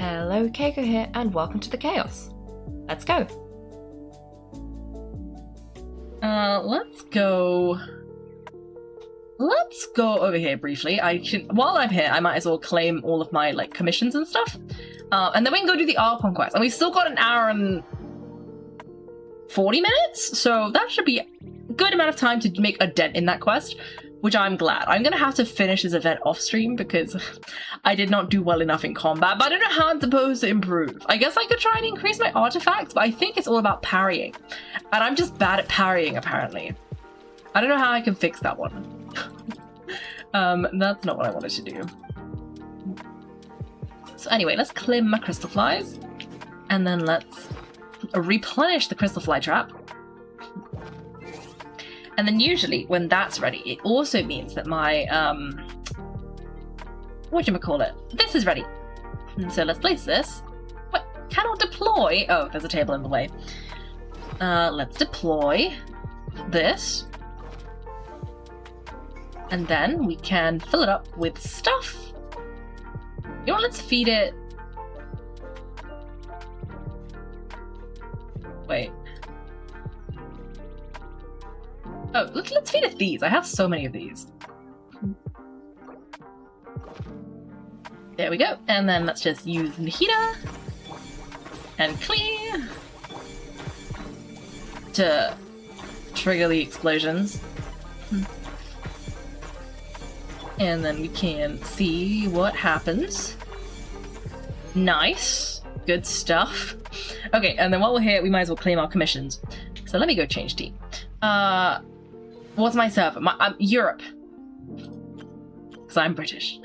Hello, Kaiko here, and welcome to the chaos. Let's go. Let's go over here briefly. While I'm here, I might as well claim all of my commissions and stuff. And then we can go do the Archon quest. And we've still got an hour and 40 minutes, so that should be a good amount of time to make a dent in that quest, which I'm glad. I'm gonna have to finish this event off stream because I did not do well enough in combat, but I don't know how I'm supposed to improve. I guess I could try and increase my artifacts, but I think it's all about parrying. And I'm just bad at parrying, apparently. I don't know how I can fix that one. That's not what I wanted to do. So anyway, let's clear my crystal flies. And then let's replenish the crystal fly trap. And then usually when that's ready, it also means that my, whatchamacallit, this is ready. And so let's place this. What? Cannot deploy. Oh, there's a table in the way. Let's deploy this. And then we can fill it up with stuff. You know what, let's feed it. Wait. Oh, let's feed it these. I have so many of these. There we go. And then let's just use Nahida and clear to trigger the explosions. And then we can see what happens. Nice. Good stuff. Okay, and then while we're here, we might as well claim our commissions. So let me go change team. What's my server? I'm Europe. Because I'm British.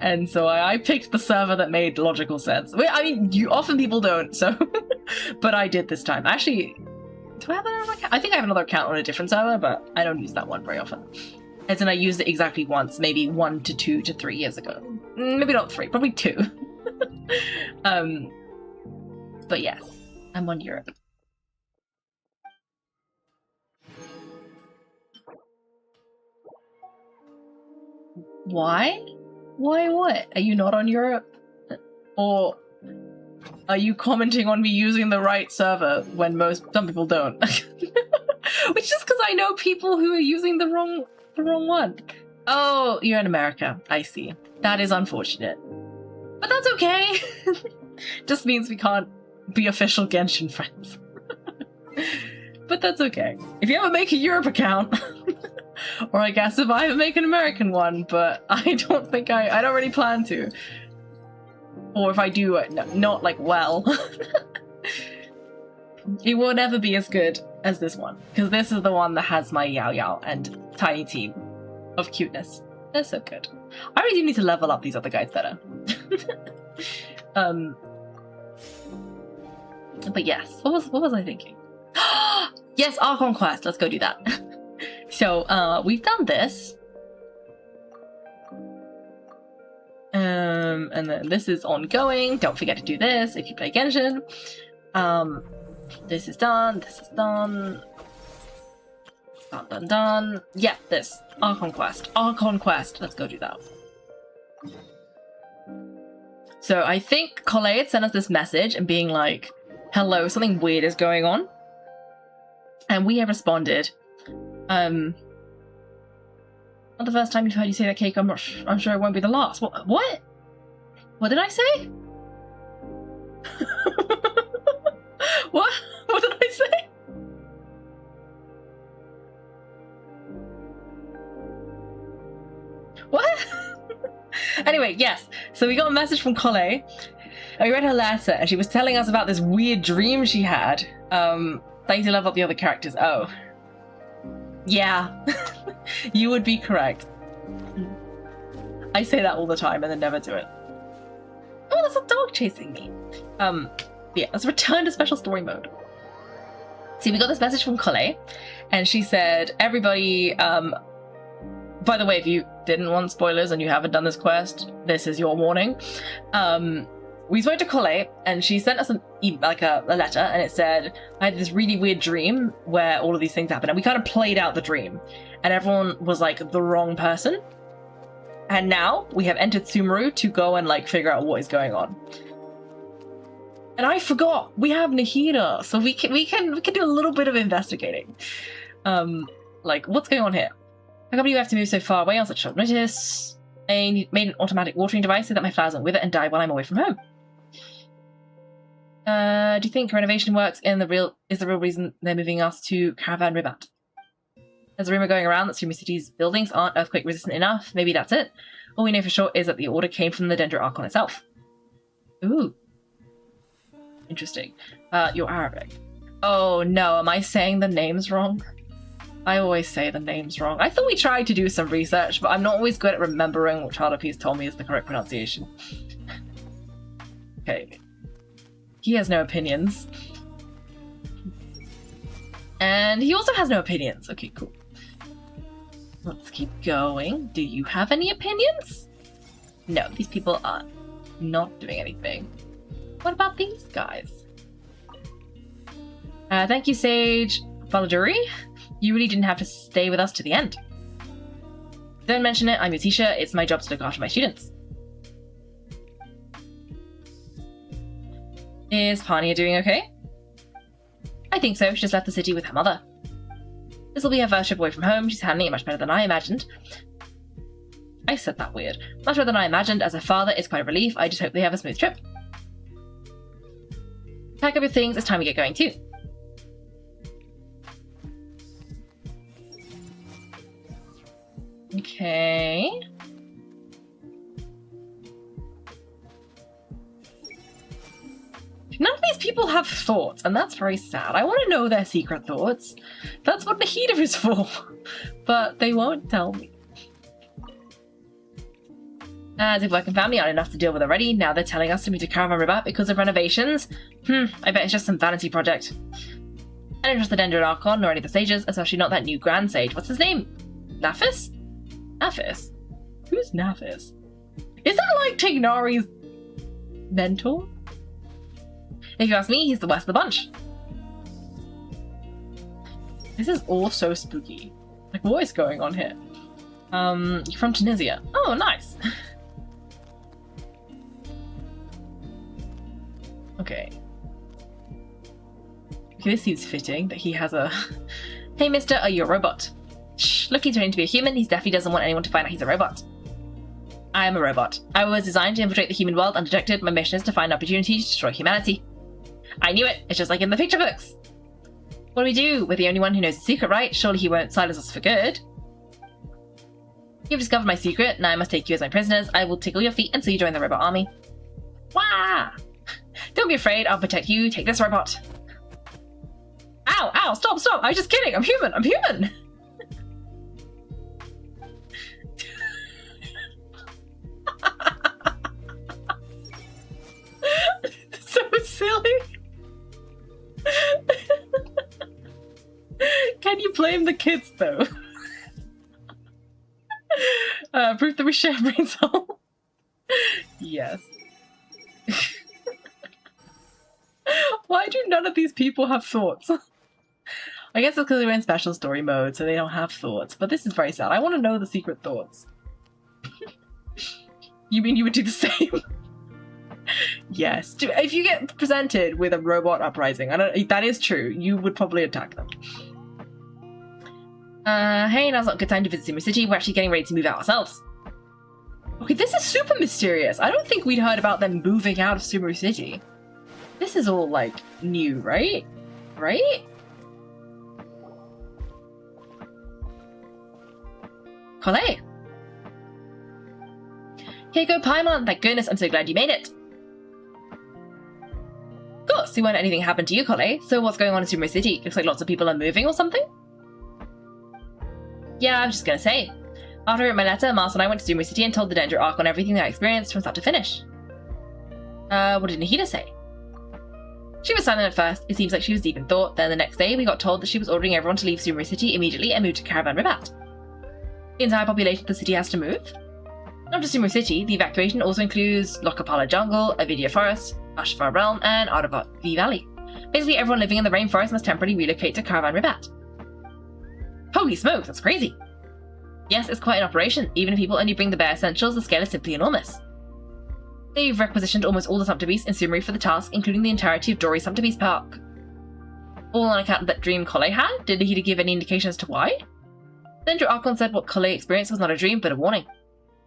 And so I picked the server that made logical sense. I mean, often people don't, so... But I did this time. Actually, do I have another account? I think I have another account on a different server, but I don't use that one very often. As in, I used it exactly once, maybe 1 to 2 to 3 years ago. Maybe not 3, probably 2. But yes, I'm on Europe. Why? Why what? Are you not on Europe? Or are you commenting on me using the right server when some people don't? Which is because I know people who are using the wrong one. Oh, you're in America. I see. That is unfortunate. But that's okay. Just means we can't be official Genshin friends. But that's okay. If you ever make a Europe account, or I guess if I ever make an American one, but I don't think I don't really plan to. Or if I do, not well. It will never be as good as this one, because this is the one that has my Yao Yao and tiny team of cuteness. They're so good. I really do need to level up these other guys better. But yes, what was I thinking? Yes, Archon quest. Let's go do that. So we've done this. And then this is ongoing. Don't forget to do this if you play Genshin. This is done. This is done. Done. Yeah, this. Archon quest. Archon quest. Let's go do that. So I think Collet had sent us this message and being like, hello, something weird is going on. And we have responded. Not the first time you've heard you say that, Kaiko. I'm sure it won't be the last. What? What did I say? What? What did I say? What? Anyway, yes. So we got a message from Collet. And we read her letter, and she was telling us about this weird dream she had. Thanks to level up the other characters. Oh. Yeah. You would be correct. I say that all the time and then never do it. Oh, there's a dog chasing me. Yeah, let's return to special story mode. See, we got this message from Collet, and she said, everybody, by the way, if you didn't want spoilers and you haven't done this quest, this is your warning. We spoke to Collet, and she sent us a letter, and it said, I had this really weird dream where all of these things happened, and we kind of played out the dream, and everyone was like the wrong person. And now we have entered Sumeru to go and like figure out what is going on. And I forgot we have Nahida, so we can do a little bit of investigating. Like what's going on here? How come you have to move so far away on such short notice? I made an automatic watering device so that my flowers won't wither and die while I'm away from home. Do you think renovation works is the real reason they're moving us to Caravan Ribat? There's a rumor going around that Sumeru City's buildings aren't earthquake resistant enough. Maybe that's it. All we know for sure is that the order came from the Dendro Archon itself. Ooh. Interesting. You're Arabic. Oh no, am I saying the names wrong? I always say the names wrong. I thought we tried to do some research, but I'm not always good at remembering what Charlotte told me is the correct pronunciation. Okay. He has no opinions. And he also has no opinions. Okay, cool. Let's keep going. Do you have any opinions? No, these people are not doing anything. What about these guys? Thank you, Sage Faladuri. You really didn't have to stay with us to the end. Don't mention it, I'm your teacher. It's my job to look after my students. Is Pania doing okay? I think so. She just left the city with her mother. This will be her first trip away from home. She's handling it much better than I imagined. I said that weird. Much better than I imagined. As a father, it's quite a relief. I just hope they have a smooth trip. Pack up your things. It's time we get going too. Okay. None of these people have thoughts, and that's very sad. I want to know their secret thoughts. That's what Nahida is for. But they won't tell me. As if work and family aren't enough to deal with already, now they're telling us to move to Caravan Ribat because of renovations. I bet it's just some vanity project. I don't trust the Dendro Archon nor any of the sages, especially not that new Grand Sage. What's his name? Nafis? Nafis? Who's Nafis? Is that like Tignari's mentor? If you ask me, he's the worst of the bunch. This is all so spooky. Like, what is going on here? You're from Tunisia. Oh, nice. Okay. Okay, this seems fitting that he has a... Hey, mister, are you a robot? Shh, look, he's turning to be a human. He definitely doesn't want anyone to find out he's a robot. I am a robot. I was designed to infiltrate the human world undetected. My mission is to find an opportunity to destroy humanity. I knew it. It's just like in the picture books. What do we do? We're the only one who knows the secret, right? Surely he won't silence us for good. You've discovered my secret. Now I must take you as my prisoners. I will tickle your feet until you join the robot army. Wah! Don't be afraid. I'll protect you. Take this, robot. Ow! Ow! Stop! Stop! I was just kidding. I'm human. I'm human. So silly. Can you blame the kids though? Proof that we share brain soul. Yes. Why do none of these people have thoughts? I guess it's because they're in special story mode, so they don't have thoughts. But this is very sad. I want to know the secret thoughts. You mean you would do the same? Yes. If you get presented with a robot uprising, that is true. You would probably attack them. Hey, now's not a good time to visit Sumeru City. We're actually getting ready to move out ourselves. Okay, this is super mysterious. I don't think we'd heard about them moving out of Sumeru City. This is all, like, new, right? Right? Kaiko. Kaiko Paimon, thank goodness, I'm so glad you made it. Of course, we won't let anything happen to you, Kaiko. So what's going on in Sumeru City? Looks like lots of people are moving or something? Yeah, I was just gonna say. After I wrote my letter, Mars and I went to Sumeru City and told the Dendro Archon everything that I experienced from start to finish. What did Nahida say? She was silent at first. It seems like she was deep in thought. Then the next day, we got told that she was ordering everyone to leave Sumeru City immediately and move to Caravan Ribat. The entire population of the city has to move. Not just Sumeru City, the evacuation also includes Lokapala Jungle, Avidia Forest, Ashfar Realm, and Ardavi Valley. Basically, everyone living in the rainforest must temporarily relocate to Caravan Ribat. Holy smokes, that's crazy! Yes, it's quite an operation. Even if people only bring the bare essentials, the scale is simply enormous. They've requisitioned almost all the Sumpter-Beasts in Sumeru for the task, including the entirety of Dory's Sumpter-Beast Park. All on account of that dream Collei had? Did Nahida give any indication as to why? Then Archon said what Collei experienced was not a dream, but a warning.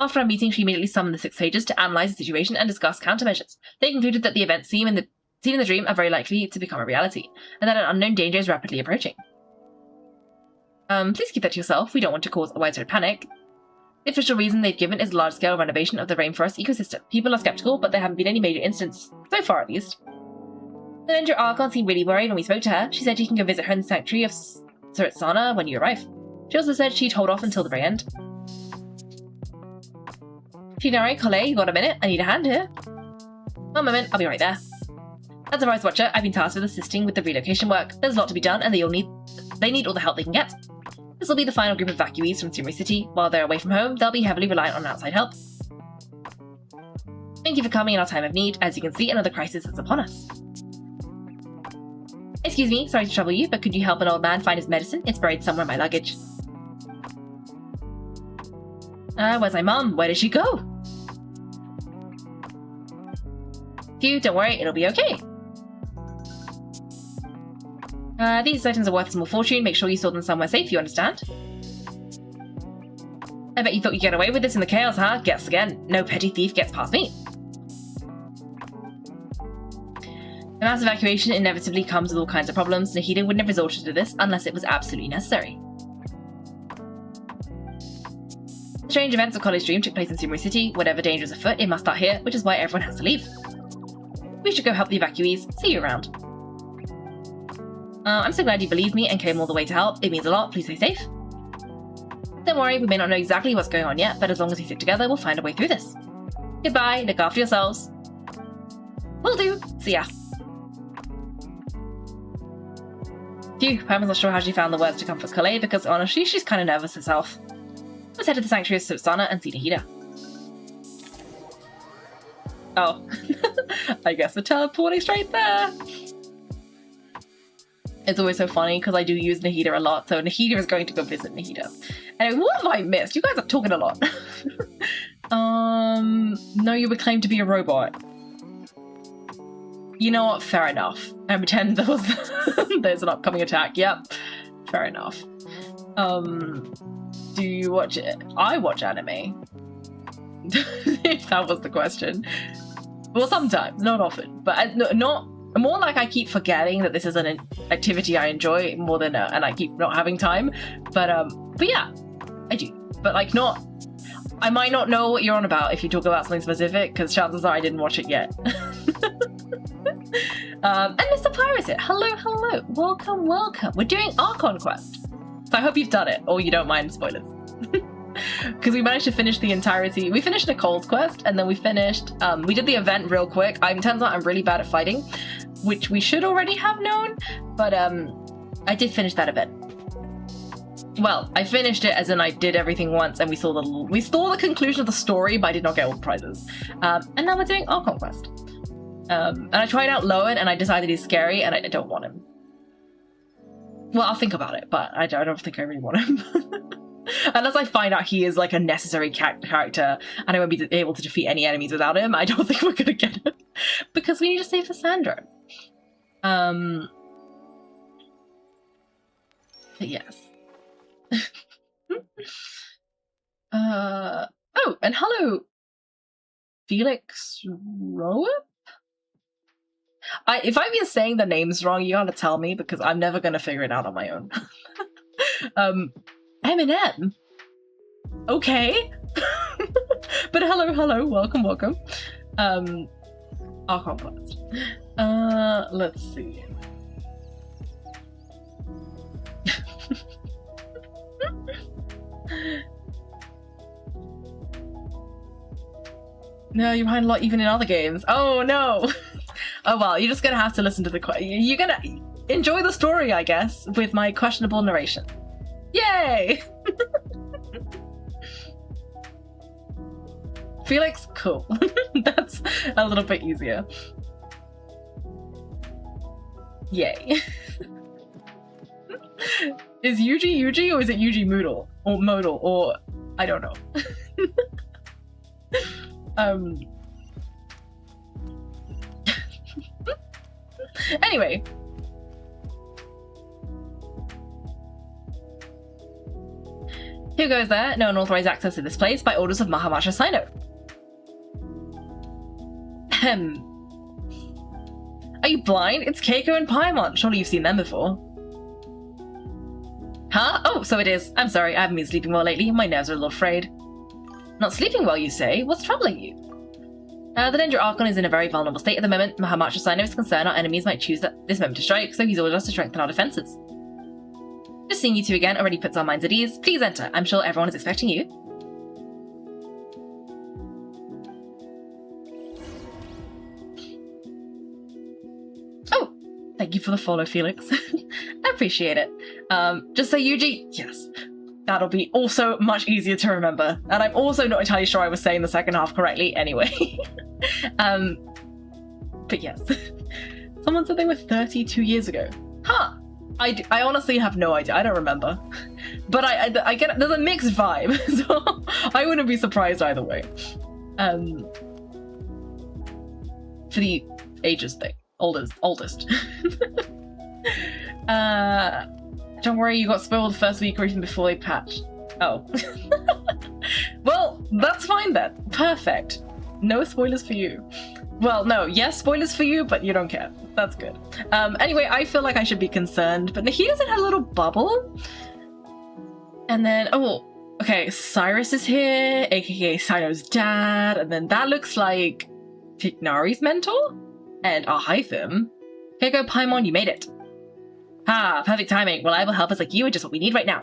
After our meeting, she immediately summoned the 6 sages to analyze the situation and discuss countermeasures. They concluded that the events seen in the dream are very likely to become a reality, and that an unknown danger is rapidly approaching. Please keep that to yourself. We don't want to cause a widespread panic. The official reason they've given is large-scale renovation of the rainforest ecosystem. People are skeptical, but there haven't been any major incidents, so far at least. The Ninja Archon seemed really worried when we spoke to her. She said you can go visit her in the sanctuary of Suritsana when you arrive. She also said she'd hold off until the very end. Shinari, Collei, you got a minute? I need a hand here. One moment, I'll be right there. As a Rise Watcher, I've been tasked with assisting with the relocation work. There's a lot to be done, and they need all the help they can get. This will be the final group of evacuees from Sumeru City. While they're away from home, they'll be heavily reliant on outside help. Thank you for coming in our time of need. As you can see, another crisis is upon us. Excuse me, sorry to trouble you, but could you help an old man find his medicine? It's buried somewhere in my luggage. Where's my mum? Where did she go? Phew, don't worry, it'll be okay. These items are worth a small fortune. Make sure you store them somewhere safe, you understand? I bet you thought you'd get away with this in the chaos, huh? Guess again. No petty thief gets past me. The mass evacuation inevitably comes with all kinds of problems. Nahida wouldn't have resorted to this unless it was absolutely necessary. The strange events of Collei's dream took place in Sumeru City. Whatever danger is afoot, it must start here, which is why everyone has to leave. We should go help the evacuees. See you around. I'm so glad you believed me and came all the way to help. It means a lot. Please stay safe. Don't worry, we may not know exactly what's going on yet, but as long as we stick together, we'll find a way through this. Goodbye. Look after yourselves. Will do. See ya. Phew, Pam's not sure how she found the words to comfort Collei because honestly, she's kind of nervous herself. Let's head to the sanctuary of Sutsana and see Nahida. Oh, I guess we're teleporting straight there. It's always so funny because I do use Nahida a lot, so Nahida is going to go visit Nahida. Anyway, what have I missed? You guys are talking a lot. No, you would claim to be a robot. You know what? Fair enough. I pretend there's an upcoming attack. Yep. Fair enough. Do you watch it? I watch anime. If that was the question. Well, sometimes, not often, but not more like I keep forgetting that this is an activity I enjoy more than and I keep not having time. But yeah, I do. But like not. I might not know what you're on about if you talk about something specific, because chances are I didn't watch it yet. And Mr. Pirate, hello, welcome. We're doing Archon Quest, so I hope you've done it, or you don't mind spoilers. Because we managed to finish the entirety. We finished Nicole's quest, and then we finished. We did the event real quick. Turns out I'm really bad at fighting, which we should already have known. But I did finish that event. Well, I finished it as in I did everything once, and we saw the conclusion of the story, but I did not get all the prizes. And now we're doing Archon Quest. And I tried out Lowen, and I decided he's scary, and I don't want him. Well, I'll think about it, but I don't think I really want him. Unless I find out he is like a necessary character and I won't be able to defeat any enemies without him, I don't think we're gonna get him. Because we need to save for Sandra. But yes. Oh, and hello, Felix Roep? If I've been saying the names wrong, you gotta tell me because I'm never gonna figure it out on my own. Eminem. Okay. But hello, welcome. Archon Quest. Let's see. No, you're behind a lot even in other games. Oh no. Oh well, you're just gonna have to listen to you're gonna enjoy the story, I guess, with my questionable narration. Yay! Felix, cool. That's a little bit easier. Yay. Is Yuji or is it Yuji Moodle? Or Modal? Or I don't know. Anyway. Who goes there? No unauthorized access to this place by orders of Mahamacha Sino. Are you blind? It's Kaiko and Paimon. Surely you've seen them before. Huh? Oh, so it is. I'm sorry, I haven't been sleeping well lately. My nerves are a little frayed. Not sleeping well, you say? What's troubling you? The Danger Archon is in a very vulnerable state at the moment. Mahamacha Sino is concerned our enemies might choose this moment to strike, so he's ordered us to strengthen our defenses. Just seeing you two again already puts our minds at ease. Please enter. I'm sure everyone is expecting you. Oh, thank you for the follow, Felix. I appreciate it. Just say Yuji. Yes. That'll be also much easier to remember. And I'm also not entirely sure I was saying the second half correctly anyway. But yes. Someone said they were 32 years ago. Huh. I honestly have no idea. I don't remember. But I get there's a mixed vibe, so I wouldn't be surprised either way. For the ages thing. Oldest. Don't worry, you got spoiled the first week or even before they patched. Oh. Well, that's fine then. Perfect. No spoilers for you. Well, no, yes, spoilers for you, but you don't care. That's good. Anyway, I feel like I should be concerned, but Nahida's in her little bubble. And then, oh, okay, Cyrus is here, aka Sino's dad, and then that looks like Tignari's mentor? And Arhytham. Kaiko, Paimon, you made it. Ah, perfect timing. Reliable helpers like you are just what we need right now.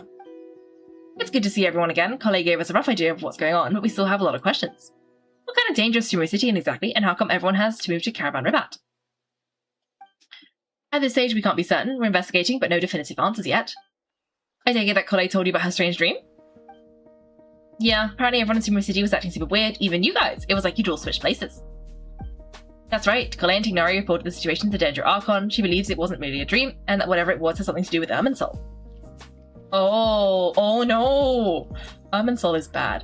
It's good to see everyone again. Kale gave us a rough idea of what's going on, but we still have a lot of questions. What kind of danger is Sumeru City in exactly, and how come everyone has to move to Caravan Ribat? At this stage, we can't be certain. We're investigating, but no definitive answers yet. I take it that Kale told you about her strange dream? Yeah, apparently everyone in Sumeru City was acting super weird, even you guys. It was like you'd all switched places. That's right, Kale and Tignari reported the situation to the Danger Archon. She believes it wasn't really a dream, and that whatever it was has something to do with Irminsul. Oh no! Irminsul is bad.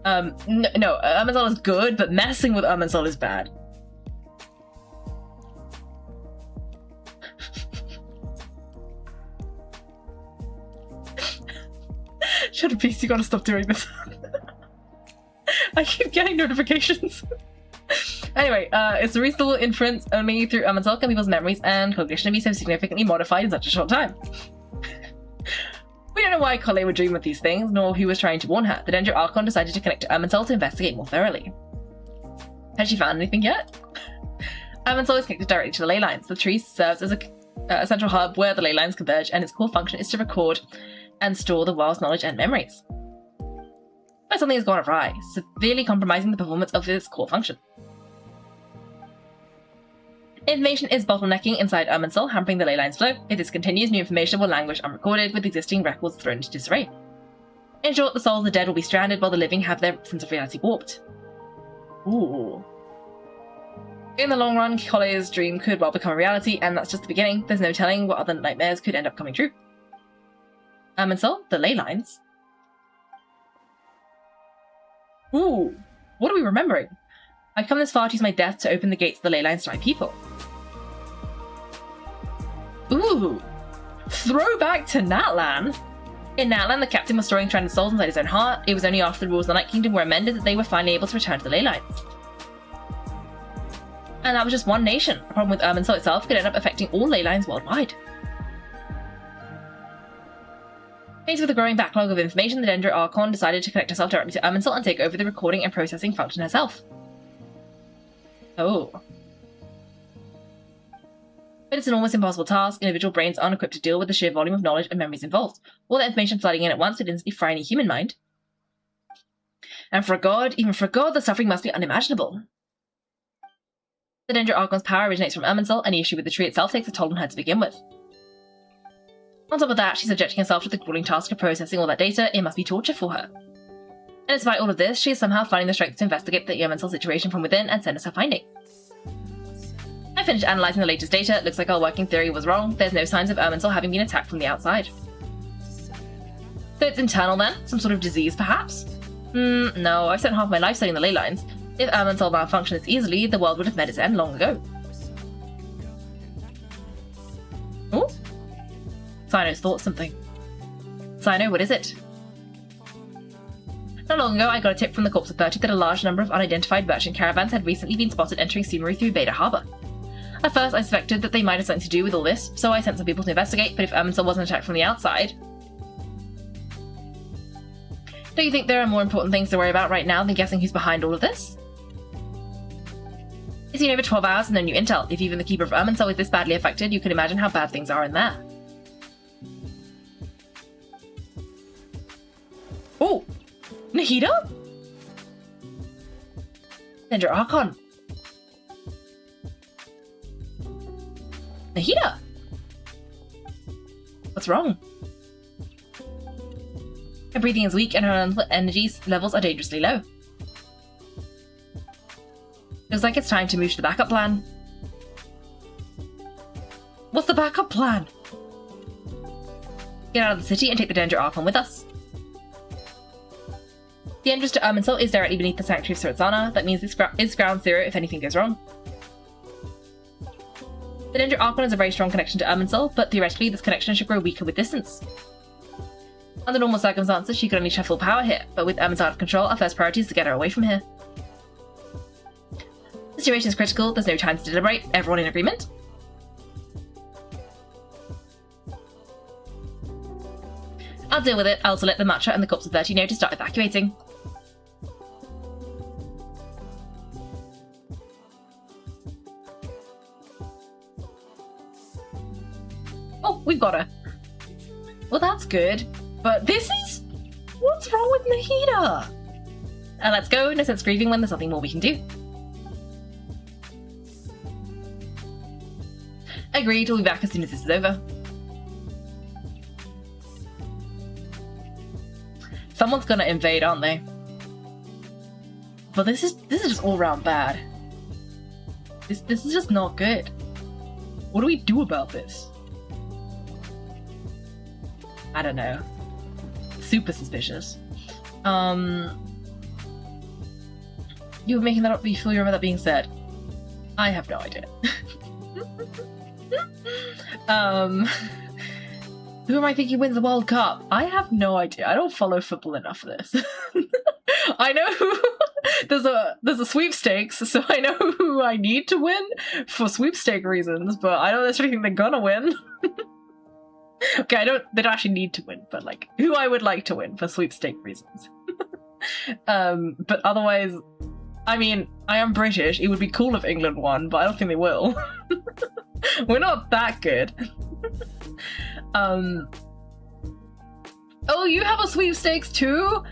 No, Irminsul is good, but messing with Irminsul is bad. Shut up, please, you gotta stop doing this. I keep getting notifications. Anyway, it's a reasonable inference only through Irminsul can people's memories and cognition be so significantly modified in such a short time. We don't know why Kale would dream of these things, nor who was trying to warn her. The Danger Archon decided to connect to Irminsul to investigate more thoroughly. Has she found anything yet? Irminsul is connected directly to the ley lines. The tree serves as a central hub where the ley lines converge, and its core function is to record and store the world's knowledge and memories. But something has gone awry, severely compromising the performance of its core function. Information is bottlenecking inside Irminsul, hampering the ley line's flow. If this continues, new information will languish unrecorded, with existing records thrown into disarray. In short, the souls of the dead will be stranded while the living have their sense of reality warped. Ooh. In the long run, Kale's dream could well become a reality, and that's just the beginning. There's no telling what other nightmares could end up coming true. Irminsul, the ley lines. Ooh, what are we remembering? I've come this far to use my death to open the gates of the ley lines to my people. Ooh, throwback to Natlan. In Natlan, the captain was storing stranded souls inside his own heart. It was only after the rules of the Night Kingdom were amended that they were finally able to return to the ley lines. And that was just one nation. A problem with Irminsul itself could end up affecting all ley lines worldwide. Faced with a growing backlog of information, the Danger Archon decided to connect herself directly to Irminsul and take over the recording and processing function herself. Oh. But it's an almost impossible task. Individual brains aren't equipped to deal with the sheer volume of knowledge and memories involved. All the information flooding in at once would instantly fry any human mind. And for a god, even for a god, the suffering must be unimaginable. The Danger Archon's power originates from Irminsul. Any issue with the tree itself takes a toll on her to begin with. On top of that, she's subjecting herself to the grueling task of processing all that data. It must be torture for her. And despite all of this, she is somehow finding the strength to investigate the Irminsul situation from within and send us her findings. I finished analysing the latest data. It looks like our working theory was wrong. There's no signs of Irminsul having been attacked from the outside. So it's internal then? Some sort of disease, perhaps? No, I've spent half my life studying the ley lines. If Irminsul malfunctioned this easily, the world would have met its end long ago. Oh? Sino's thought something. Sino, what is it? Not long ago, I got a tip from the Corps of 30 that a large number of unidentified merchant caravans had recently been spotted entering Sumeru through Beta Harbour. At first, I suspected that they might have something to do with all this, so I sent some people to investigate, but if Irminsul wasn't attacked from the outside... Don't you think there are more important things to worry about right now than guessing who's behind all of this? It's been over 12 hours and no new intel. If even the Keeper of Irminsul is this badly affected, you can imagine how bad things are in there. Oh! Nahida? Danger Archon. Nahida? What's wrong? Her breathing is weak and her energy levels are dangerously low. Feels like it's time to move to the backup plan. What's the backup plan? Get out of the city and take the Danger Archon with us. The entrance to Irminsul is directly beneath the Sanctuary of Siritzana. That means this is ground zero if anything goes wrong. The Danger Archon has a very strong connection to Irminsul, but theoretically this connection should grow weaker with distance. Under normal circumstances, she could unleash her full power here, but with Irminsul out of control, our first priority is to get her away from here. The situation is critical, there's no time to deliberate. Everyone in agreement? I'll deal with it. I'll also let the Matcha and the Corps of 30 know to start evacuating. Oh, we've got her. Well, that's good. But this is... What's wrong with Nahida? Let's go. No sense grieving when there's nothing more we can do. Agreed. We'll be back as soon as this is over. Someone's gonna invade, aren't they? But this is just all round bad. This is just not good. What do we do about this? I don't know. Super suspicious. You were making that up, but you feel you remember that being said. I have no idea. Who am I thinking wins the World Cup? I have no idea. I don't follow football enough for this. I know there's a sweepstakes, so I know who I need to win for sweepstake reasons, but I don't necessarily think they're gonna win. Okay, they don't actually need to win, but like who I would like to win for sweepstake reasons. But otherwise, I mean, I am British. It would be cool if England won, but I don't think they will. We're not that good. Oh, you have a sweepstakes too?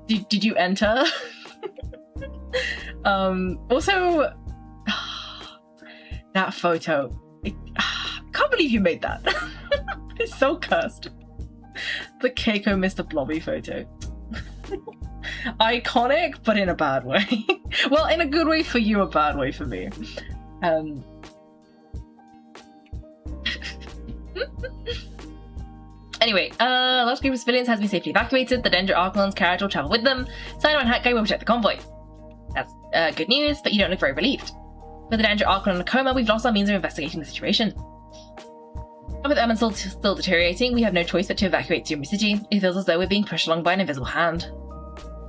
Did you enter? Also, that photo. I can't believe you made that. It's so cursed. The Kaiko Mr. Blobby photo. Iconic, but in a bad way. Well, in a good way for you, a bad way for me. Anyway, large group of civilians has been safely evacuated. The Danger Archon's carriage will travel with them. Sino and Hatkai will protect the convoy. That's good news, but you don't look very relieved. With the Danger Archon in a coma, we've lost our means of investigating the situation. And with Irminsul still deteriorating, we have no choice but to evacuate Sumeru City. It feels as though we're being pushed along by an invisible hand.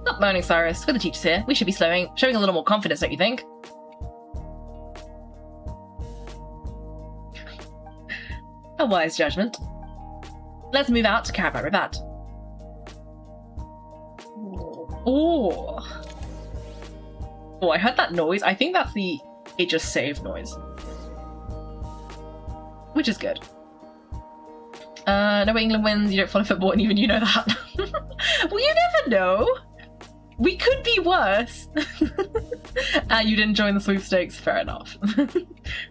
Stop moaning, Cyrus. With the teachers here, we should be showing a little more confidence, don't you think? A wise judgment. Let's move out to Caravan Ribat. Oh, I heard that noise. I think that's the it just saved noise. Which is good. No, England wins, you don't follow football, and even you know that. Well, you never know. We could be worse. You didn't join the sweepstakes. Fair enough.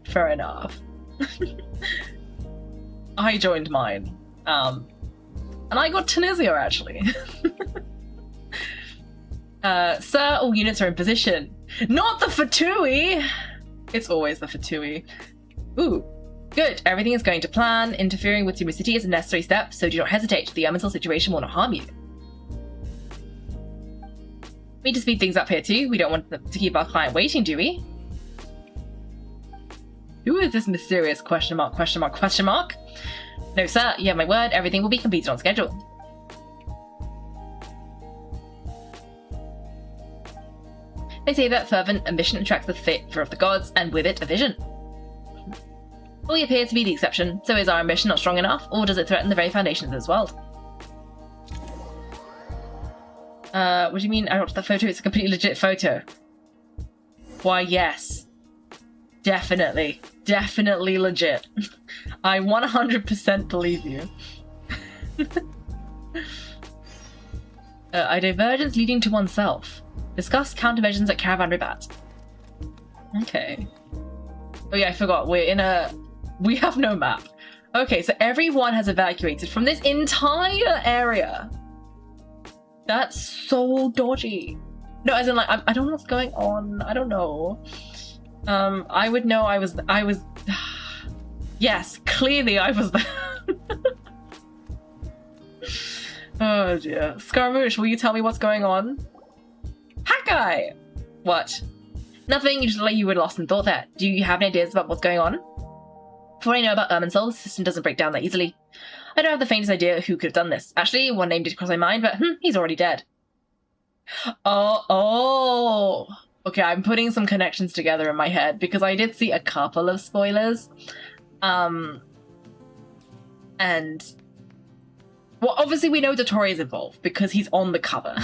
Fair enough. I joined mine. And I got Tunisia, actually. Sir, all units are in position. Not the Fatui! It's always the Fatui. Ooh. Good, everything is going to plan. Interfering with Sumeru City is a necessary step, so do not hesitate. The Erminsul situation will not harm you. We need to speed things up here too. We don't want to keep our client waiting, do we? Who is this mysterious question mark, question mark, question mark? No, sir, you have my word. Everything will be completed on schedule. They say that fervent ambition attracts the favor of the gods, and with it, a vision. We appear to be the exception, so is our ambition not strong enough, or does it threaten the very foundations of this world? What do you mean I dropped that photo? It's a completely legit photo. Why, yes. Definitely. Definitely legit. I 100% believe you. A divergence leading to oneself. Discuss countermeasures at Caravan Ribat. Okay. Oh yeah, I forgot. We have no map. Okay, so everyone has evacuated from this entire area. That's so dodgy. No, as in like, I don't know what's going on. I don't know. I would know I was yes, clearly I was there. Oh dear. Scaramouche, will you tell me what's going on? Hakai! What? Nothing, you just look like you were lost in thought there. Do you have any ideas about what's going on? For what I know about Erminsul, the system doesn't break down that easily. I don't have the faintest idea who could have done this. Actually, one name did cross my mind, but he's already dead. Oh. Okay, I'm putting some connections together in my head because I did see a couple of spoilers. And well, obviously we know Dottore is involved because he's on the cover.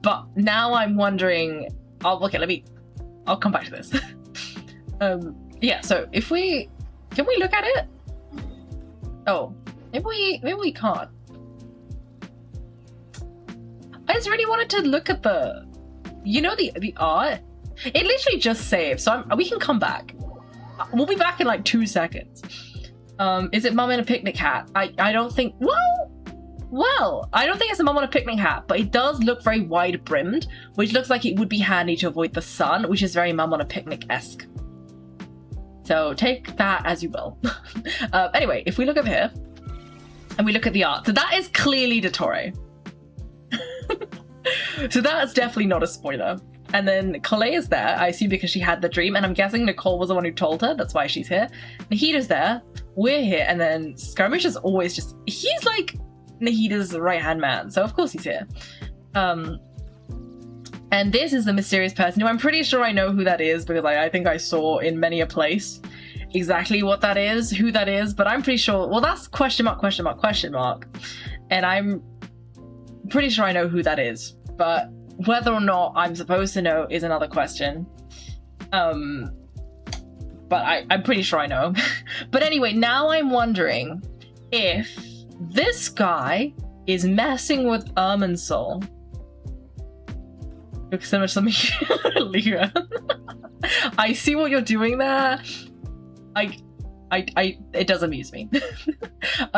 But now I'm wondering, I'll come back to this. Yeah, so can we look at it? Oh, maybe we can't. I just really wanted to look at the art. It literally just saved, so we can come back. We'll be back in like 2 seconds. Is it mum in a picnic hat? I don't think. Well, I don't think it's a mum on a picnic hat, but it does look very wide brimmed, which looks like it would be handy to avoid the sun, which is very mum on a picnic-esque. So take that as you will. Anyway, if we look over here and we look at the art, so that is clearly Dottore. So that's definitely not a spoiler. And then Colette is there, I assume because she had the dream, and I'm guessing Nicole was the one who told her, that's why she's here. Nahida's there, we're here, and then Scaramouche is always he's like Nahida's right-hand man, so of course he's here. And this is the mysterious person who I'm pretty sure I know who that is because I think I saw in many a place exactly what that is, who that is, but I'm pretty sure, well, that's question mark, question mark, question mark. And I'm pretty sure I know who that is, but whether or not I'm supposed to know is another question. But I'm pretty sure I know. But anyway, now I'm wondering if this guy is messing with Erminsul. Looks so much like Leah. I see what you're doing there. It does amuse me.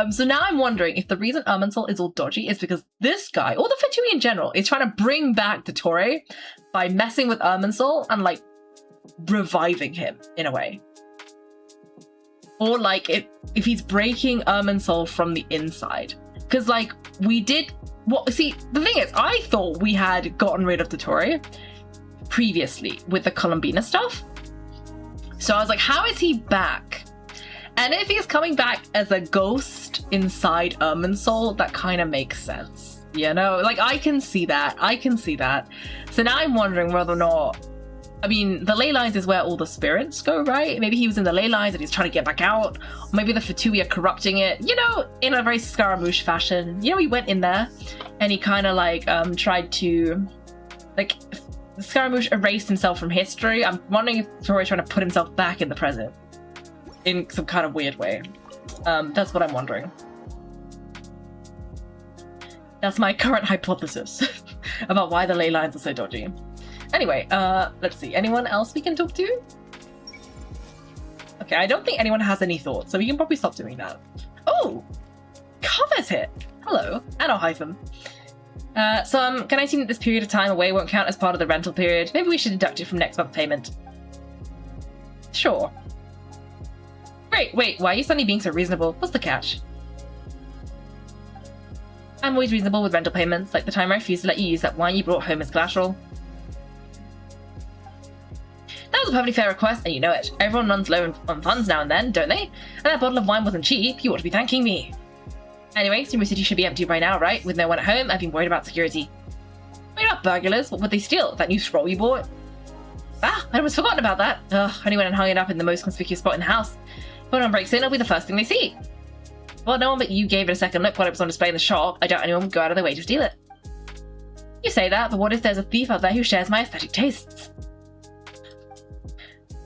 So now I'm wondering if the reason Erminsul is all dodgy is because this guy, or the Fatui in general, is trying to bring back Dottore by messing with Erminsul and like reviving him in a way. Or like if he's breaking Erminsul from the inside. Because like we did, see, the thing is, I thought we had gotten rid of Dottore previously with the Columbina stuff. So I was like, how is he back? And if he's coming back as a ghost inside Erminsul, that kind of makes sense. You know, like I can see that. So now I'm wondering whether or not, I mean, the ley lines is where all the spirits go, right? Maybe he was in the ley lines and he's trying to get back out. Or maybe the Fatui are corrupting it, you know, in a very Scaramouche fashion. You know, he went in there and he kind of like tried to, like, Scaramouche erased himself from history. I'm wondering if Dottore is trying to put himself back in the present in some kind of weird way. That's what I'm wondering. That's my current hypothesis about why the ley lines are so dodgy. Anyway, let's see. Anyone else we can talk to? Okay, I don't think anyone has any thoughts, so we can probably stop doing that. Oh! Cover's here! Hello, and I'll hyphen. So can I assume that this period of time away won't count as part of the rental period? Maybe we should deduct it from next month's payment. Sure. Great, wait, why are you suddenly being so reasonable? What's the catch? I'm always reasonable with rental payments, like the time I refused to let you use that wine you brought home as collateral. That was a perfectly fair request, and you know it. Everyone runs low on funds now and then, don't they? And that bottle of wine wasn't cheap. You ought to be thanking me. Anyway, Sumeru City should be empty by now, right? With no one at home, I've been worried about security. We're not burglars. What would they steal? That new scroll you bought? Ah, I'd almost forgotten about that. Ugh, only went and hung it up in the most conspicuous spot in the house. If anyone breaks in, it'll be the first thing they see. Well, no one but you gave it a second look while it was on display in the shop. I doubt anyone would go out of their way to steal it. You say that, but what if there's a thief out there who shares my aesthetic tastes?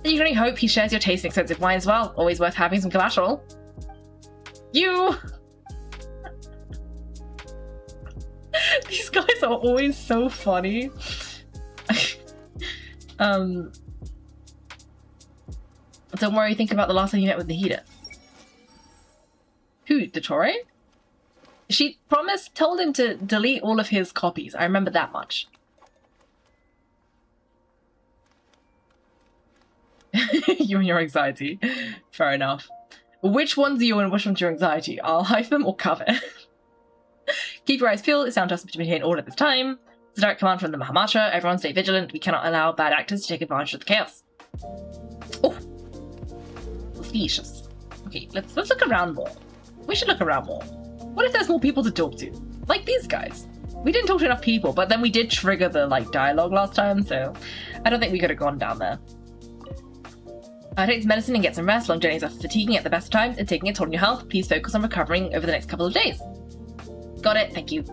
Then you can only hope he shares your taste in expensive wine as well. Always worth having some collateral. You! These guys are always so funny. Don't worry, think about the last time you met with Nahida. Who, Dottore? She told him to delete all of his copies. I remember that much. You and your anxiety. Fair enough. Which one's you and which one's your anxiety? I'll hide them or cover. Keep your eyes peeled. It's down to us to maintain order at this time. It's a direct command from the Mahamatra. Everyone stay vigilant. We cannot allow bad actors to take advantage of the chaos. Oh! Suspicious. Okay, let's look around more. We should look around more. What if there's more people to talk to? Like these guys. We didn't talk to enough people, but then we did trigger the, dialogue last time, so I don't think we could have gone down there. Take some medicine and get some rest. Long journeys are fatiguing at the best of times and taking a toll on your health. Please focus on recovering over the next couple of days. Got it, thank you.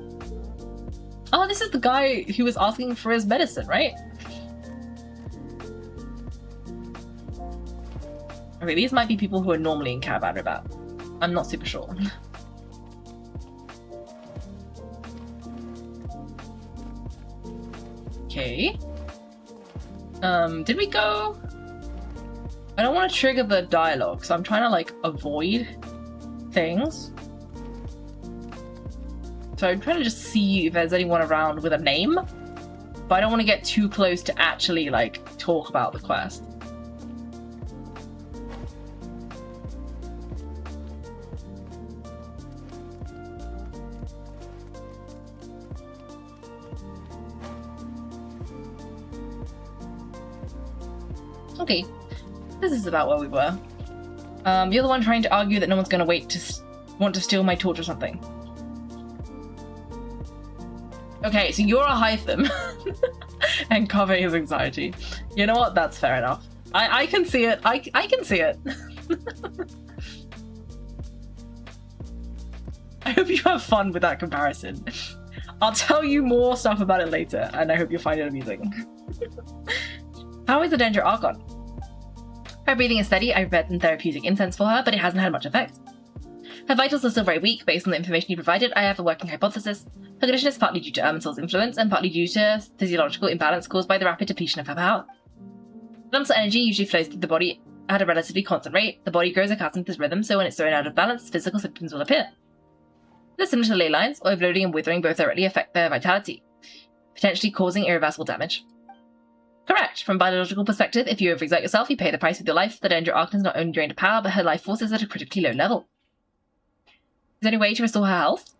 Oh, this is the guy who was asking for his medicine, right? Okay, these might be people who are normally in Caravan Ribat. I'm not super sure. Okay. Did we go? I don't want to trigger the dialogue, so I'm trying to avoid things. So I'm trying to just see if there's anyone around with a name, but I don't want to get too close to actually talk about the quest. Okay, this is about where we were. You're the one trying to argue that no one's going to want to steal my torch or something. Okay, so you're a hyphen and cover his anxiety. You know what? That's fair enough. I can see it. I can see it. I hope you have fun with that comparison. I'll tell you more stuff about it later, and I hope you find it amusing. How is the Danger Archon? Her breathing is steady. I prepared some therapeutic incense for her, but it hasn't had much effect. Her vitals are still very weak. Based on the information you provided, I have a working hypothesis. Her condition is partly due to Irminsul's influence and partly due to physiological imbalance caused by the rapid depletion of her power. Lumps of energy usually flows through the body at a relatively constant rate. The body grows accustomed to this rhythm, so when it's thrown out of balance, physical symptoms will appear. This is similar to ley lines. Overloading and withering both directly affect their vitality, potentially causing irreversible damage. Correct. From a biological perspective, if you overexert yourself, you pay the price with your life. The Danger Archon is not only drained of power, but her life force is at a critically low level. Is there any way to restore her health?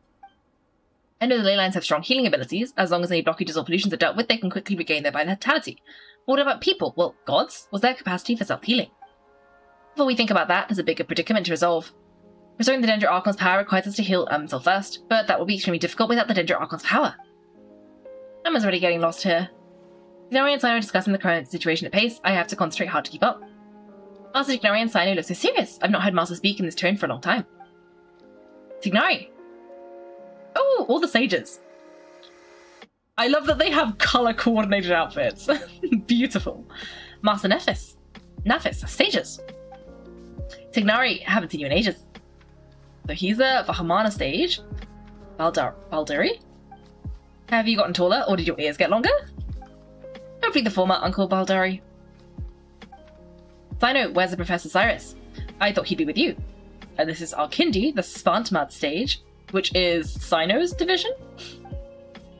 I know the ley lines have strong healing abilities. As long as any blockages or pollutions are dealt with, they can quickly regain their vitality. But what about people? Well, gods? Was their capacity for self-healing? Before we think about that, there's a bigger predicament to resolve. Restoring the Danger Archon's power requires us to heal Irminsul first, but that will be extremely difficult without the Danger Archon's power. Emma's already getting lost here. Ignari and Sino are discussing the current situation at pace. I have to concentrate hard to keep up. Master Ignari and Sino look so serious. I've not heard Master speak in this tone for a long time. Ignari! Oh, all the sages. I love that they have color-coordinated outfits. Beautiful. Master Nefis, sages. Tignari, haven't seen you in ages. So he's a Vahamana stage. Balduri? Have you gotten taller, or did your ears get longer? Hopefully the former, Uncle Balduri. Sino, where's the Professor Cyrus? I thought he'd be with you. And this is Arkindi, the Spantmud stage, which is Sino's division.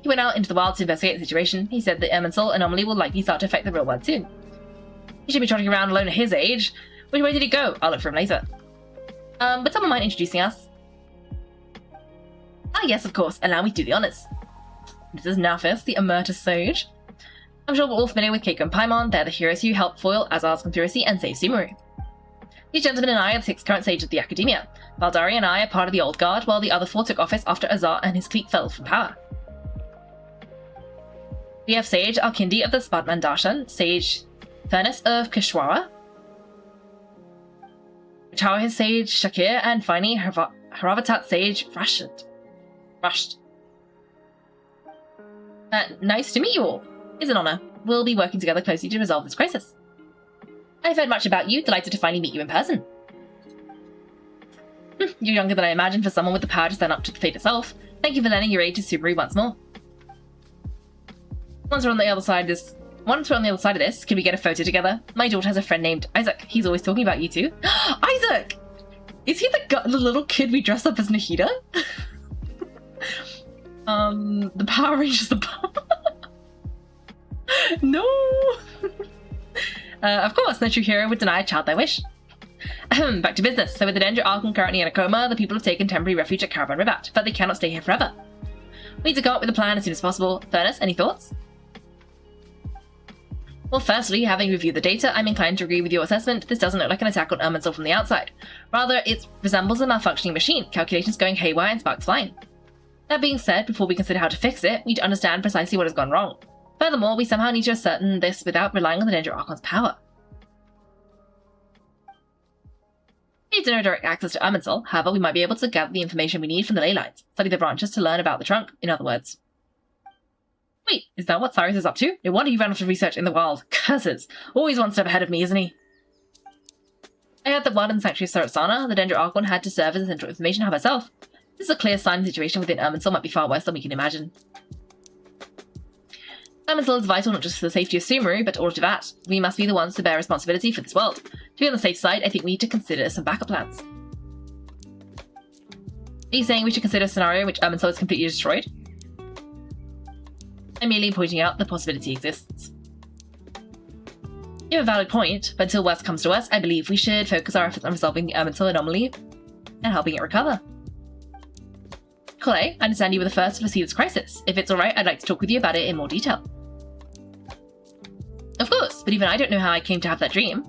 He went out into the wild to investigate the situation. He said the Irminsul anomaly will likely start to affect the real world soon. He should be trotting around alone at his age. Which way did he go? I'll look for him later. Would someone mind introducing us? Ah, yes, of course. Allow me to do the honors. This is Nafis, the Emeritus Sage. I'm sure we're all familiar with Kaiko and Paimon. They're the heroes who help foil Azar's conspiracy and save Sumeru. These gentlemen and I are the 6 current sages of the Academia. Valdari and I are part of the Old Guard, while the other 4 took office after Azar and his clique fell from power. We have Sage Alkindi of the Spadman Darshan, Sage Furnace of Kishwara, Chawahi Sage Shakir, and finally Haravatat Sage Rashid. Nice to meet you all. It's an honor. We'll be working together closely to resolve this crisis. I've heard much about you, delighted to finally meet you in person. You're younger than I imagined for someone with the power to stand up to the fate itself. Thank you for lending your aid to Sumeru once more. Once we're on the other side of this, can we get a photo together? My daughter has a friend named Isaac. He's always talking about you two. Isaac! Is he the little kid we dressed up as Nahida? The Power Rangers, No! Of course, no true hero would deny a child their wish. Back to business. So with the Dendro Archon currently in a coma, the people have taken temporary refuge at Caravan Ribat, but they cannot stay here forever. We need to come up with a plan as soon as possible. Furnace, any thoughts? Well, firstly, having reviewed the data, I'm inclined to agree with your assessment. This doesn't look like an attack on Irminsul from the outside. Rather, it resembles a malfunctioning machine, calculations going haywire and sparks flying. That being said, before we consider how to fix it, we need to understand precisely what has gone wrong. Furthermore, we somehow need to ascertain this without relying on the Dendro Archon's power. We need to know direct access to Irminsul, however, we might be able to gather the information we need from the ley lines, study the branches to learn about the trunk, in other words. Wait, is that what Cyrus is up to? No wonder he ran off to research in the wild. Curses! Always one step ahead of me, isn't he? I heard that while in the Sanctuary of Saratsana, the Dendro Archon had to serve as a central information hub herself. This is a clear sign the situation within Irminsul might be far worse than we can imagine. Irminsul is vital not just for the safety of Sumeru, but all of Teyvat. We must be the ones to bear responsibility for this world. To be on the safe side, I think we need to consider some backup plans. Are you saying we should consider a scenario in which Irminsul is completely destroyed? I'm merely pointing out the possibility exists. You have a valid point, but until worst comes to worst, I believe we should focus our efforts on resolving the Irminsul anomaly and helping it recover. Kole, I understand you were the first to foresee this crisis. If it's alright, I'd like to talk with you about it in more detail. Of course, but even I don't know how I came to have that dream.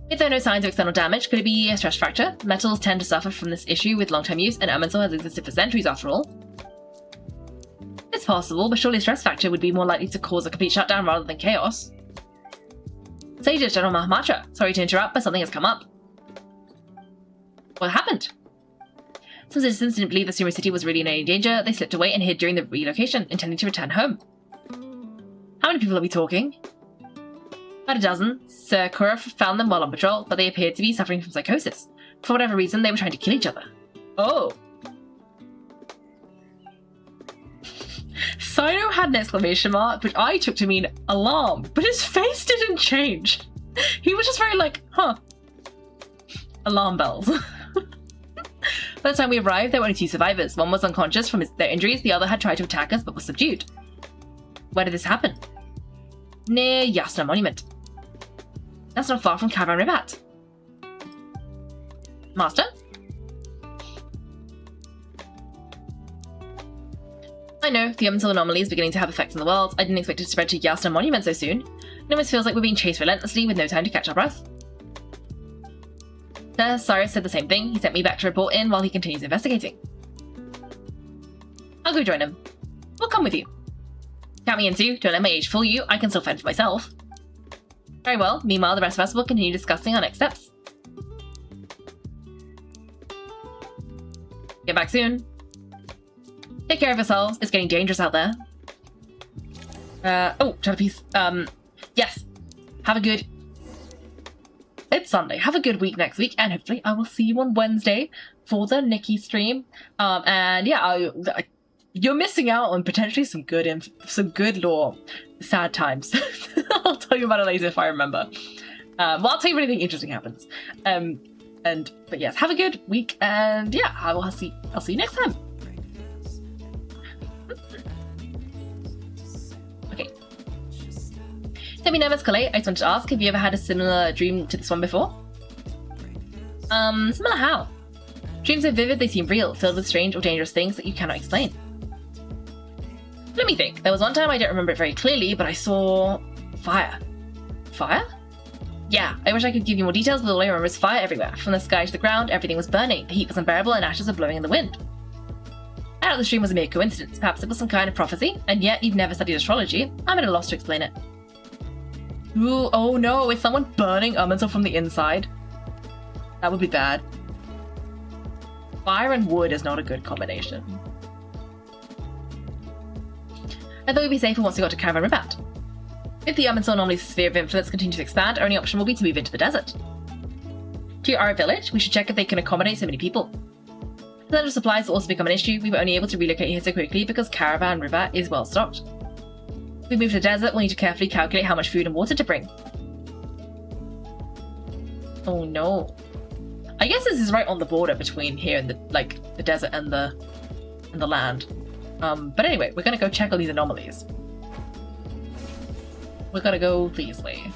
If there are no signs of external damage, could it be a stress fracture? Metals tend to suffer from this issue with long-term use, and Irminsul has existed for centuries after all. It's possible, but surely a stress fracture would be more likely to cause a complete shutdown rather than chaos. Sages, General Mahamatra, sorry to interrupt, but something has come up. What happened? Some citizens didn't believe the Sumeru city was really in any danger. They slipped away and hid during the relocation, intending to return home. How many people are we talking? About a dozen. Sir Kura found them while on patrol, but they appeared to be suffering from psychosis. For whatever reason, they were trying to kill each other. Oh! Sino had an exclamation mark, which I took to mean alarm, but his face didn't change. He was just very like, huh. Alarm bells. By the time we arrived, there were only 2 survivors. One was unconscious from their injuries, the other had tried to attack us but was subdued. Where did this happen? Near Yasna Monument. That's not far from Caravan Ribat. Master? I know, the Irminsul anomaly is beginning to have effects in the world. I didn't expect it to spread to Yasna Monument so soon. It almost feels like we're being chased relentlessly with no time to catch our breath. Cyrus said the same thing. He sent me back to report in while he continues investigating. I'll go join him. We'll come with you. Count me in too. Don't let my age fool you. I can still fend for myself. Very well. Meanwhile, the rest of us will continue discussing our next steps. Get back soon. Take care of yourselves. It's getting dangerous out there. Oh, chat a piece. Yes. Have a good... It's Sunday. Have a good week next week, and hopefully I will see you on Wednesday for the Nikki stream. And yeah, you're missing out on potentially some good lore. Sad times. I'll tell you about it later if I remember. Well, I'll tell you if anything interesting happens. But yes, have a good week, and yeah, I'll see you next time. Okay. Don't be nervous, Kale. I just wanted to ask, have you ever had a similar dream to this one before? Similar how? Dreams so vivid they seem real, filled with strange or dangerous things that you cannot explain. Let me think. There was one time I don't remember it very clearly, but I saw fire. Fire? Yeah, I wish I could give you more details, but all I remember is fire everywhere. From the sky to the ground, everything was burning. The heat was unbearable and ashes were blowing in the wind. I doubt the dream was a mere coincidence. Perhaps it was some kind of prophecy, and yet you've never studied astrology. I'm at a loss to explain it. Ooh, oh no, is someone burning Irminsul from the inside? That would be bad. Fire and wood is not a good combination. I thought we'd be safer once we got to Caravan Ribat. If the Irminsul anomaly's sphere of influence continues to expand, our only option will be to move into the desert. To our village, we should check if they can accommodate so many people. Potential supplies will also become an issue. We were only able to relocate here so quickly because Caravan Ribat is well stocked. If we move to the desert, we'll need to carefully calculate how much food and water to bring. Oh no. I guess this is right on the border between here and the desert and the land. But anyway, we're gonna go check all these anomalies. We gotta go this way.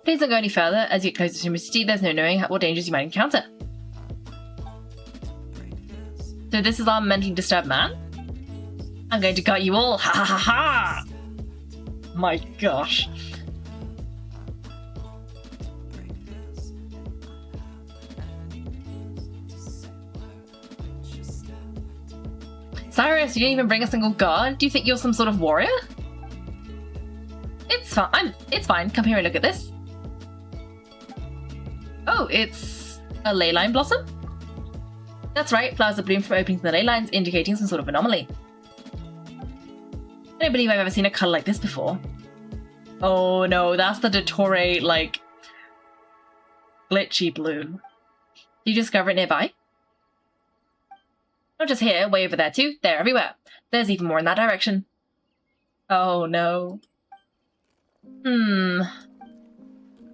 Please don't go any further. As you get closer to the city, there's no knowing what dangers you might encounter. So this is our mentally disturbed man? I'm going to gut you all. Ha ha ha ha! My gosh. Cyrus, you didn't even bring a single guard? Do you think you're some sort of warrior? It's fine. It's fine. Come here and look at this. Oh, it's a ley line blossom? That's right, flowers that bloom from openings in the ley lines, indicating some sort of anomaly. I don't believe I've ever seen a colour like this before. Oh no, that's the Dottore, glitchy bloom. Did you discover it nearby? Not just here, way over there too. They're everywhere. There's even more in that direction. Oh no.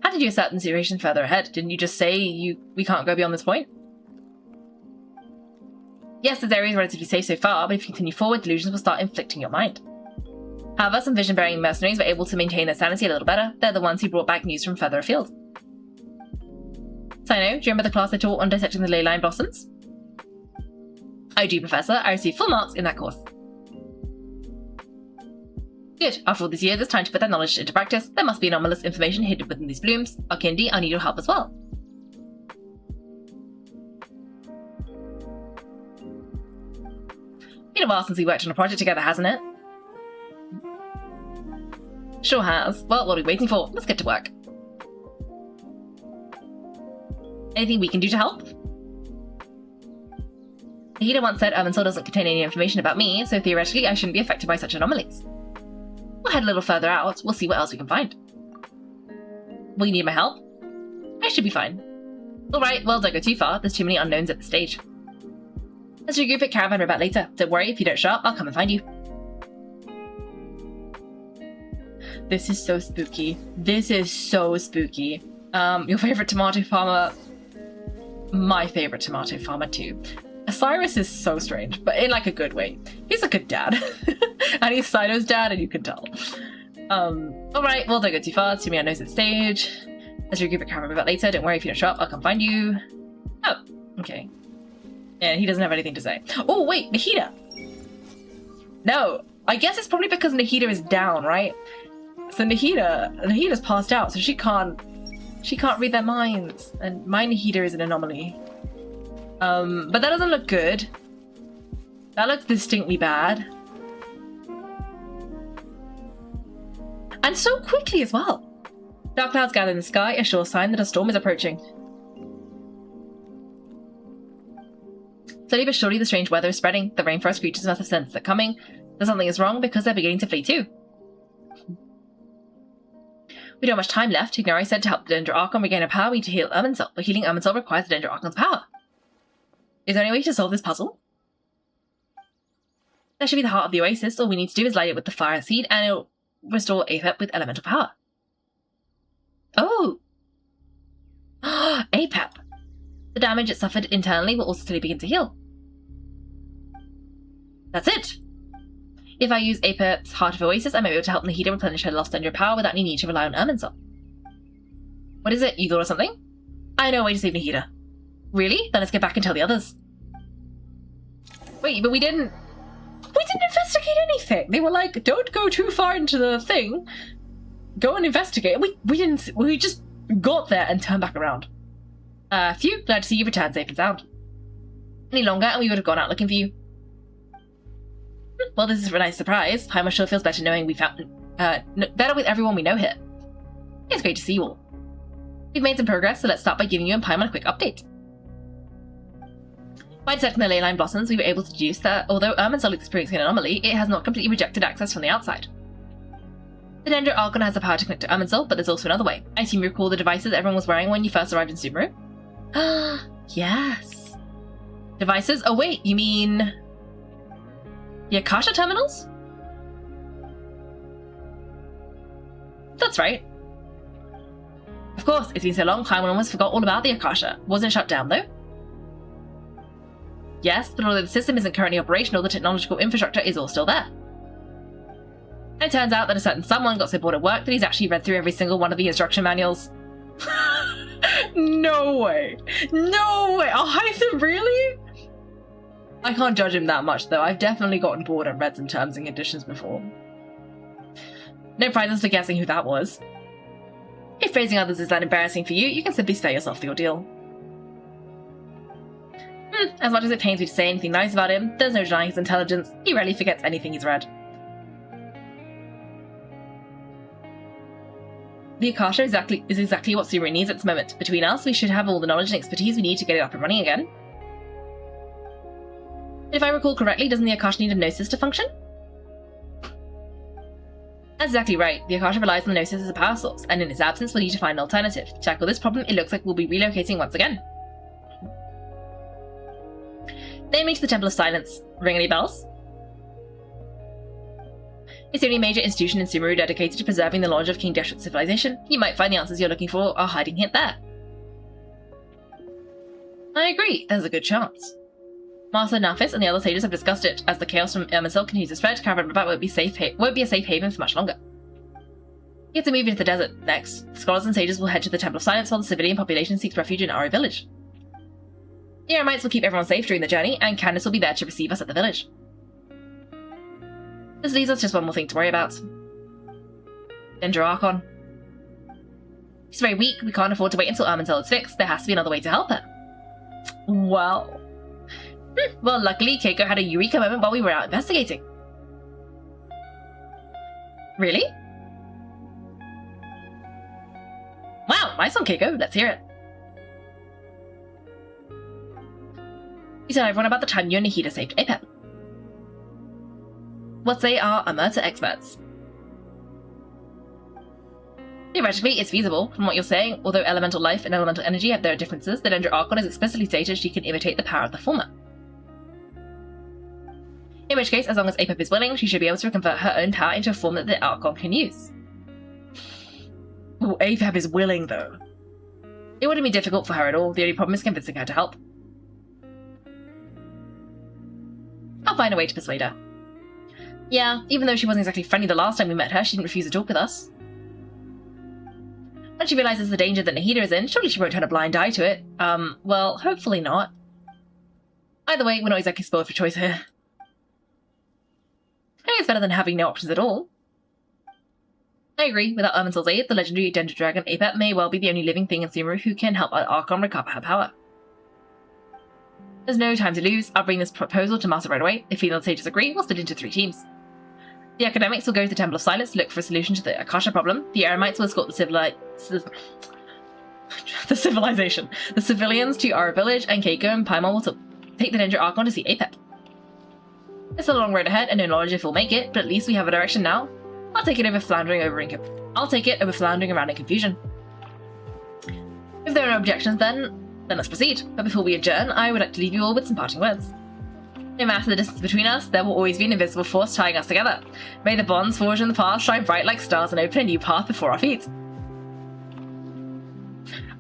How did you assert the situation further ahead? Didn't you just say we can't go beyond this point? Yes, this area is relatively safe so far, but if you continue forward, delusions will start inflicting your mind. However, some vision-bearing mercenaries were able to maintain their sanity a little better. They're the ones who brought back news from further afield. Sino, do you remember the class I taught on dissecting the ley line blossoms? I do, Professor. I received full marks in that course. Good. After all these years, it's time to put that knowledge into practice. There must be anomalous information hidden within these blooms. Arkindi, I need your help as well. Been a while since we worked on a project together, hasn't it? Sure has. Well, what are we waiting for? Let's get to work. Anything we can do to help? Nahida once said Irminsul doesn't contain any information about me, so theoretically I shouldn't be affected by such anomalies. We'll head a little further out. We'll see what else we can find. Will you need my help? I should be fine. Alright, well, don't go too far. There's too many unknowns at this stage. Let's regroup at Caravan Ribat later. Don't worry, if you don't show up, I'll come and find you. This is so spooky. This is so spooky. Your favorite tomato farmer? My favorite tomato farmer too. Cyrus is so strange, but in a good way. He's a good dad. And he's Sino's dad, and you can tell. Alright, well, don't go too far. It's too many unknowns at stage. Let's regroup at Caravan Ribat later. Don't worry if you don't show up, I'll come find you. Oh, okay. Yeah, he doesn't have anything to say. Oh, wait, Nahida! No, I guess it's probably because Nahida is down, right? So Nahida's passed out, so she can't read their minds. And my Nahida is an anomaly. But that doesn't look good. That looks distinctly bad. And so quickly as well. Dark clouds gather in the sky, a sure sign that a storm is approaching. Slowly but surely, the strange weather is spreading. The rainforest creatures must have sensed it coming. That something is wrong because they're beginning to flee too. We don't have much time left. Ignari said to help the Dendro Archon regain her power, we need to heal Irminsul, but healing Irminsul requires the Dendro Archon's power. Is there any way to solve this puzzle? That should be the heart of the oasis. All we need to do is light it with the fire seed and it'll restore APEP with elemental power. Oh! APEP. The damage it suffered internally will also slowly begin to heal. That's it! If I use APEP's Heart of Oasis, I might be able to help Nahida replenish her lost energy power without any need to rely on Irminsul. What is it? You thought of something? I know a way to save Nahida. Really? Then let's get back and tell the others. Wait, but we didn't investigate anything. They were like, don't go too far into the thing. Go and investigate. We just got there and turned back around. Phew, glad to see you return safe and sound. Any longer and we would have gone out looking for you. Well, this is a nice surprise. Paimon sure feels better knowing we found better with everyone we know here. It's great to see you all. We've made some progress, so let's start by giving you and Paimon a quick update. By detecting the ley line blossoms, we were able to deduce that although Irminsul is experiencing an anomaly, it has not completely rejected access from the outside. The Dendro Archon has the power to connect to Irminsul, but there's also another way. I assume you recall the devices everyone was wearing when you first arrived in Sumeru? Yes. Devices? Oh wait, you mean... the Akasha terminals? That's right. Of course, it's been so long, Paimon almost forgot all about the Akasha. Wasn't shut down though? Yes, but although the system isn't currently operational, the technological infrastructure is all still there. And it turns out that a certain someone got so bored at work that he's actually read through every single one of the instruction manuals. No way! No way! Hythen, really? I can't judge him that much though. I've definitely gotten bored and read some terms and conditions before. No prizes for guessing who that was. If praising others is that embarrassing for you, you can simply spare yourself the ordeal. As much as it pains me to say anything nice about him, there's no denying his intelligence. He rarely forgets anything he's read. The Akasha is exactly what Sumeru needs at this moment. Between us, we should have all the knowledge and expertise we need to get it up and running again. If I recall correctly, doesn't the Akasha need a Gnosis to function? That's exactly right. The Akasha relies on the Gnosis as a power source, and in its absence we'll need to find an alternative. To tackle this problem, it looks like we'll be relocating once again. Naming to the Temple of Silence. Ring any bells? It's the only major institution in Sumeru dedicated to preserving the knowledge of King Deshret's civilization. You might find the answers you're looking for are hiding here there. I agree, there's a good chance. Master Nafis and the other sages have discussed it. As the chaos from Irminsul continues to spread, Caravan Ribat won't be a safe haven for much longer. You have to move into the desert next. The scholars and sages will head to the Temple of Silence while the civilian population seeks refuge in Ari village. The Eremites will keep everyone safe during the journey, and Candace will be there to receive us at the village. This leaves us just one more thing to worry about. Dendro Archon. She's very weak, we can't afford to wait until Irminsul is fixed, there has to be another way to help her. Well... Well, luckily, Kaiko had a eureka moment while we were out investigating. Really? Wow, nice one, Kaiko. Let's hear it. You tell everyone about the time you and Nahida saved APEP. What say our Amurta experts? Theoretically, it's feasible. From what you're saying, although elemental life and elemental energy have their differences, the Dendro Archon has explicitly stated she can imitate the power of the former. In which case, as long as APEP is willing, she should be able to convert her own power into a form that the Archon can use. Oh, APEP is willing, though. It wouldn't be difficult for her at all, the only problem is convincing her to help. I'll find a way to persuade her. Yeah, even though she wasn't exactly friendly the last time we met her, she didn't refuse to talk with us. When she realizes the danger that Nahida is in, surely she won't turn a blind eye to it. Well, hopefully not. Either way, we're not exactly spoiled for choice here. I think it's better than having no options at all. I agree, without Irminsul's aid, the legendary Dendro Dragon APEP may well be the only living thing in Sumeru who can help our Archon recover her power. There's no time to lose, I'll bring this proposal to Master right away. If the sages agree, we'll split into 3 teams. The academics will go to the Temple of Silence to look for a solution to the Akasha problem. The Eremites will escort the civilization. The civilians to our village, and Kaiko and Paimon will take the Dendro Archon to see APEP. It's a long road ahead and no knowledge if we'll make it, but at least we have a direction now. I'll take it over floundering around in confusion. If there are no objections then let's proceed. But before we adjourn, I would like to leave you all with some parting words. No matter the distance between us, there will always be an invisible force tying us together. May the bonds forged in the past shine bright like stars and open a new path before our feet.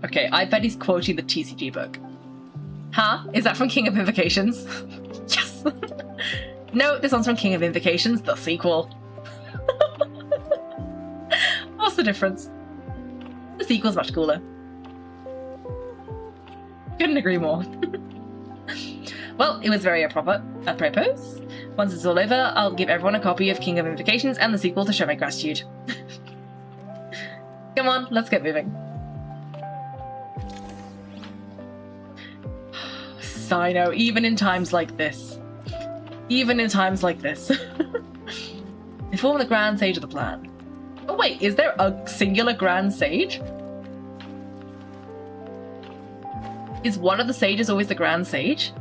Okay, I bet he's quoting the TCG book. Huh? Is that from King of Invocations? Yes! No, this one's from King of Invocations, the sequel. What's the difference? The sequel's much cooler. Couldn't agree more. Well, it was very apropos. Once it's all over, I'll give everyone a copy of King of Invocations and the sequel to show my gratitude. Come on, let's get moving. I know, even in times like this. Even in times like this. They form the Grand Sage of the plan. Oh wait, is there a singular Grand Sage? Is one of the sages always the Grand Sage?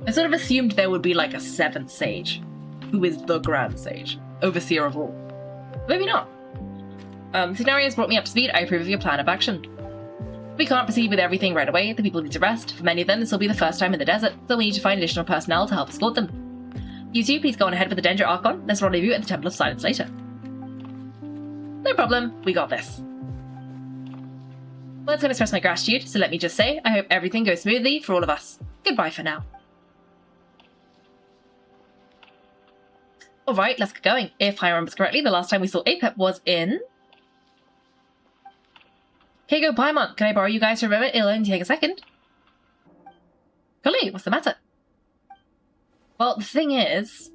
I sort of assumed there would be like a 7th sage, who is the Grand Sage, overseer of all. Maybe not. Scenario has brought me up to speed. I approve of your plan of action. We can't proceed with everything right away. The people need to rest. For many of them, this will be the first time in the desert, so we need to find additional personnel to help escort them. You two, please go on ahead with the Danger Archon. Let's rendezvous at the Temple of Silence later. No problem. We got this. Well, it's going to express my gratitude, so let me just say, I hope everything goes smoothly for all of us. Goodbye for now. Alright, let's get going. If I remember correctly, the last time we saw Apep was in... Kaiko, Paimon, can I borrow you guys for a moment? It'll only take a second. Golly, what's the matter? Well, the thing is...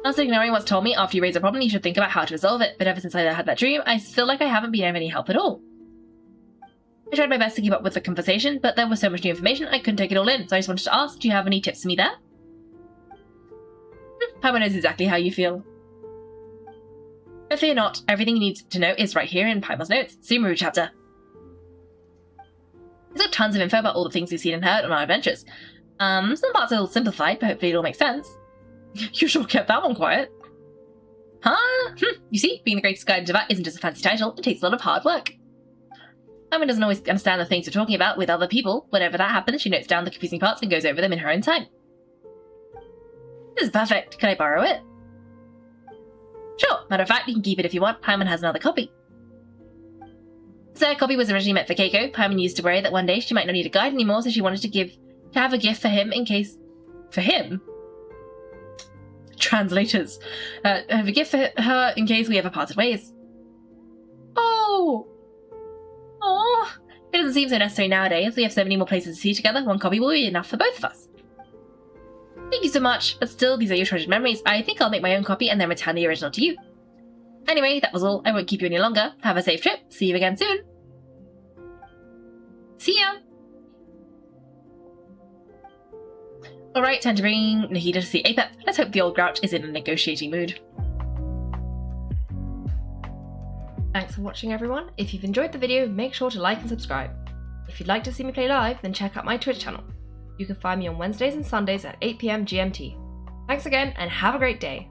After ignoring what's told me, after you raise a problem, you should think about how to resolve it. But ever since I had that dream, I feel like I haven't been of any help at all. I tried my best to keep up with the conversation, but there was so much new information, I couldn't take it all in, so I just wanted to ask, do you have any tips for me there? Paimon knows exactly how you feel. But fear not, everything you need to know is right here in Paimon's notes, Sumeru chapter. It's got tons of info about all the things we've seen and heard on our adventures. Some parts are a little simplified, but hopefully it all makes sense. You sure kept that one quiet. Huh? You see, being the greatest guide in Tibet isn't just a fancy title, it takes a lot of hard work. Paimon doesn't always understand the things we're talking about with other people. Whenever that happens, she notes down the confusing parts and goes over them in her own time. This is perfect. Can I borrow it? Sure. Matter of fact, you can keep it if you want. Paimon has another copy. The third copy was originally meant for Kaiko. Paimon used to worry that one day she might not need a guide anymore, so she wanted to have a gift for him in case... For him? Translators. Have a gift for her in case we ever parted ways. Oh! Aww. It doesn't seem so necessary nowadays. We have so many more places to see together. One copy will be enough for both of us. Thank you so much, but still, these are your treasured memories. I think I'll make my own copy and then return the original to you. Anyway, that was all. I won't keep you any longer. Have a safe trip. See you again soon. See ya! Alright, time to bring Nahida to see Apep. Let's hope the old grouch is in a negotiating mood. Thanks for watching, everyone. If you've enjoyed the video, make sure to like and subscribe. If you'd like to see me play live, then check out my Twitch channel. You can find me on Wednesdays and Sundays at 8 PM GMT. Thanks again, and have a great day.